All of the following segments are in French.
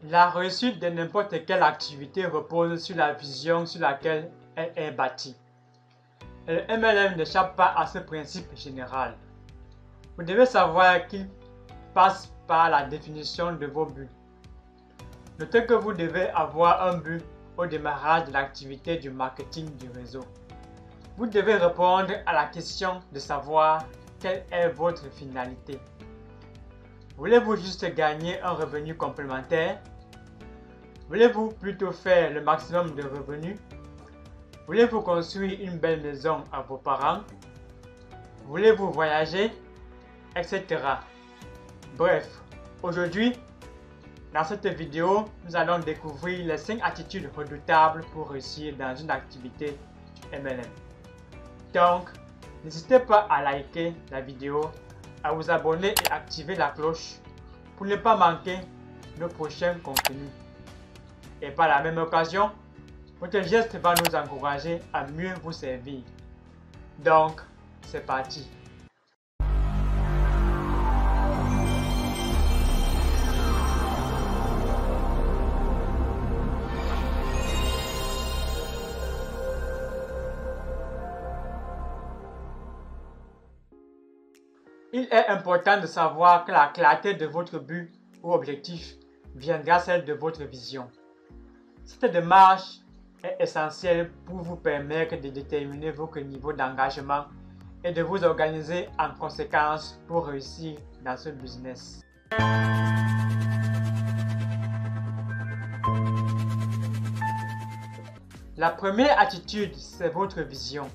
La réussite de n'importe quelle activité repose sur la vision sur laquelle elle est bâtie. Et le MLM n'échappe pas à ce principe général. Vous devez savoir qu'il passe par la définition de vos buts. Notez que vous devez avoir un but au démarrage de l'activité du marketing du réseau. Vous devez répondre à la question de savoir quelle est votre finalité. Voulez-vous juste gagner un revenu complémentaire? Voulez-vous plutôt faire le maximum de revenus? Voulez-vous construire une belle maison à vos parents? Voulez-vous voyager? Etc. Bref, aujourd'hui, dans cette vidéo, nous allons découvrir les 5 attitudes redoutables pour réussir dans une activité MLM. Donc, n'hésitez pas à liker la vidéo, à vous abonner et activer la cloche pour ne pas manquer nos prochains contenus. Et par la même occasion, votre geste va nous encourager à mieux vous servir. Donc, c'est parti. Il est important de savoir que la clarté de votre but ou objectif viendra celle de votre vision. Cette démarche est essentielle pour vous permettre de déterminer votre niveau d'engagement et de vous organiser en conséquence pour réussir dans ce business. La première attitude, c'est votre vision.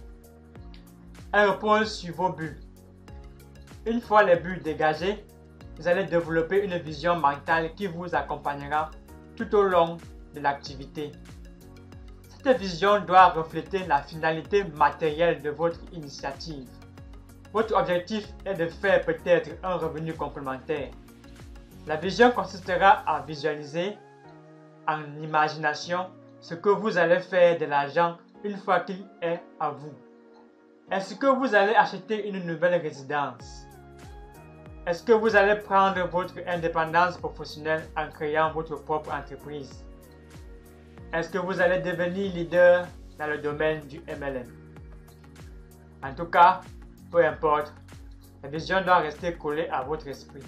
Elle repose sur vos buts. Une fois les buts dégagés, vous allez développer une vision mentale qui vous accompagnera tout au long de l'activité. Cette vision doit refléter la finalité matérielle de votre initiative. Votre objectif est de faire peut-être un revenu complémentaire. La vision consistera à visualiser en imagination ce que vous allez faire de l'argent une fois qu'il est à vous. Est-ce que vous allez acheter une nouvelle résidence? Est-ce que vous allez prendre votre indépendance professionnelle en créant votre propre entreprise? Est-ce que vous allez devenir leader dans le domaine du MLM? En tout cas, peu importe, la vision doit rester collée à votre esprit.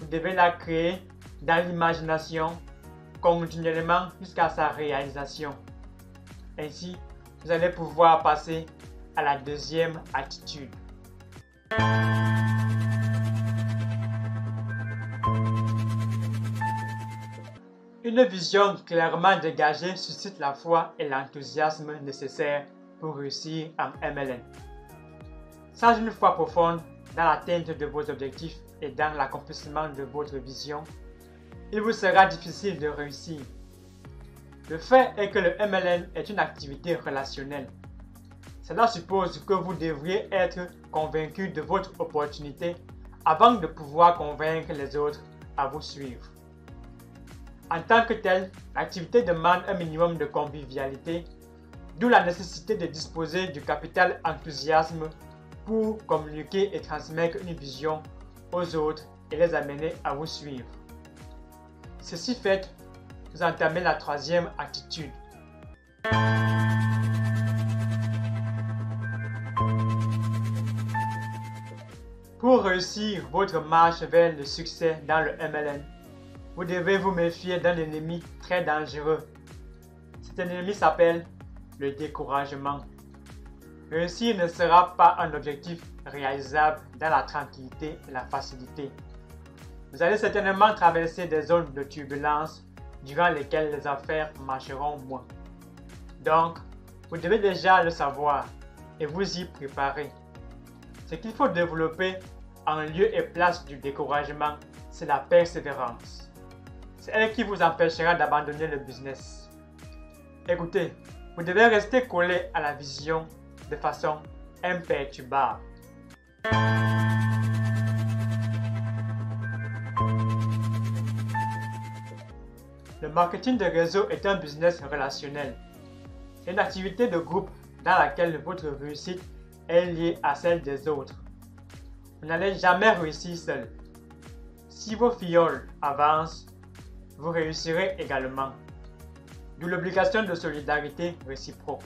Vous devez la créer dans l'imagination continuellement jusqu'à sa réalisation. Ainsi, vous allez pouvoir passer à la deuxième attitude. Une vision clairement dégagée suscite la foi et l'enthousiasme nécessaires pour réussir en MLM. Sans une foi profonde dans l'atteinte de vos objectifs et dans l'accomplissement de votre vision, il vous sera difficile de réussir. Le fait est que le MLM est une activité relationnelle. Cela suppose que vous devriez être convaincu de votre opportunité avant de pouvoir convaincre les autres à vous suivre. En tant que telle, l'activité demande un minimum de convivialité, d'où la nécessité de disposer du capital enthousiasme pour communiquer et transmettre une vision aux autres et les amener à vous suivre. Ceci fait, vous entamez la troisième attitude. Pour réussir votre marche vers le succès dans le MLM, vous devez vous méfier d'un ennemi très dangereux. Cet ennemi s'appelle le découragement. Réussir ne sera pas un objectif réalisable dans la tranquillité et la facilité. Vous allez certainement traverser des zones de turbulence durant lesquelles les affaires marcheront moins. Donc, vous devez déjà le savoir et vous y préparer. Ce qu'il faut développer en lieu et place du découragement, c'est la persévérance. C'est elle qui vous empêchera d'abandonner le business. Écoutez, vous devez rester collé à la vision de façon imperturbable. Le marketing de réseau est un business relationnel. C'est une activité de groupe dans laquelle votre réussite est liée à celle des autres. Vous n'allez jamais réussir seul. Si vos filleuls avancent, vous réussirez également. D'où l'obligation de solidarité réciproque.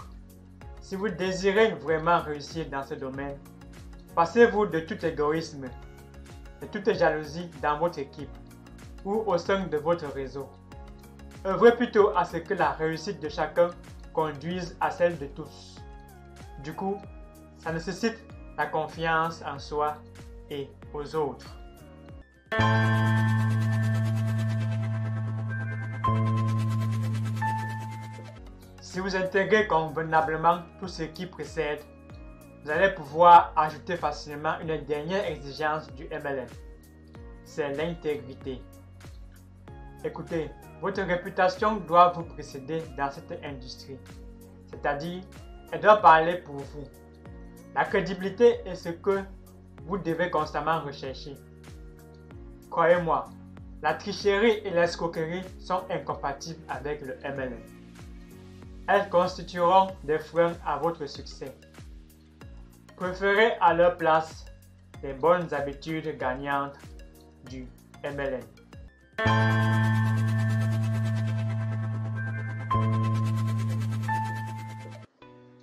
Si vous désirez vraiment réussir dans ce domaine, passez-vous de tout égoïsme, de toute jalousie dans votre équipe ou au sein de votre réseau. Œuvrez plutôt à ce que la réussite de chacun conduise à celle de tous. Du coup, ça nécessite la confiance en soi et aux autres. Si vous intégrez convenablement tout ce qui précède, vous allez pouvoir ajouter facilement une dernière exigence du MLM. C'est l'intégrité. Écoutez, votre réputation doit vous précéder dans cette industrie. C'est-à-dire, elle doit parler pour vous. La crédibilité est ce que vous devez constamment rechercher. Croyez-moi, la tricherie et l'escroquerie sont incompatibles avec le MLM. Elles constitueront des freins à votre succès. Préférez à leur place les bonnes habitudes gagnantes du MLM.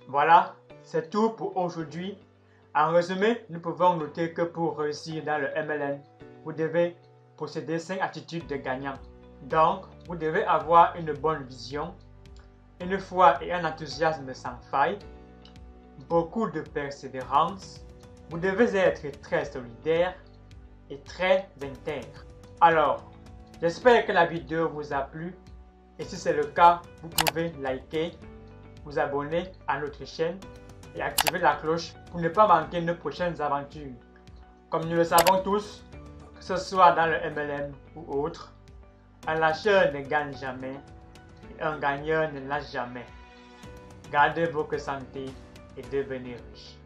Voilà, c'est tout pour aujourd'hui. En résumé, nous pouvons noter que pour réussir dans le MLM, vous devez posséder 5 attitudes de gagnant. Donc, vous devez avoir une bonne vision, une foi et un enthousiasme sans faille, beaucoup de persévérance, vous devez être très solidaire et très intègre. Alors, j'espère que la vidéo vous a plu et si c'est le cas, vous pouvez liker, vous abonner à notre chaîne et activer la cloche pour ne pas manquer nos prochaines aventures. Comme nous le savons tous, que ce soit dans le MLM ou autre, un lâcheur ne gagne jamais et un gagneur ne lâche jamais. Gardez votre santé et devenez riche.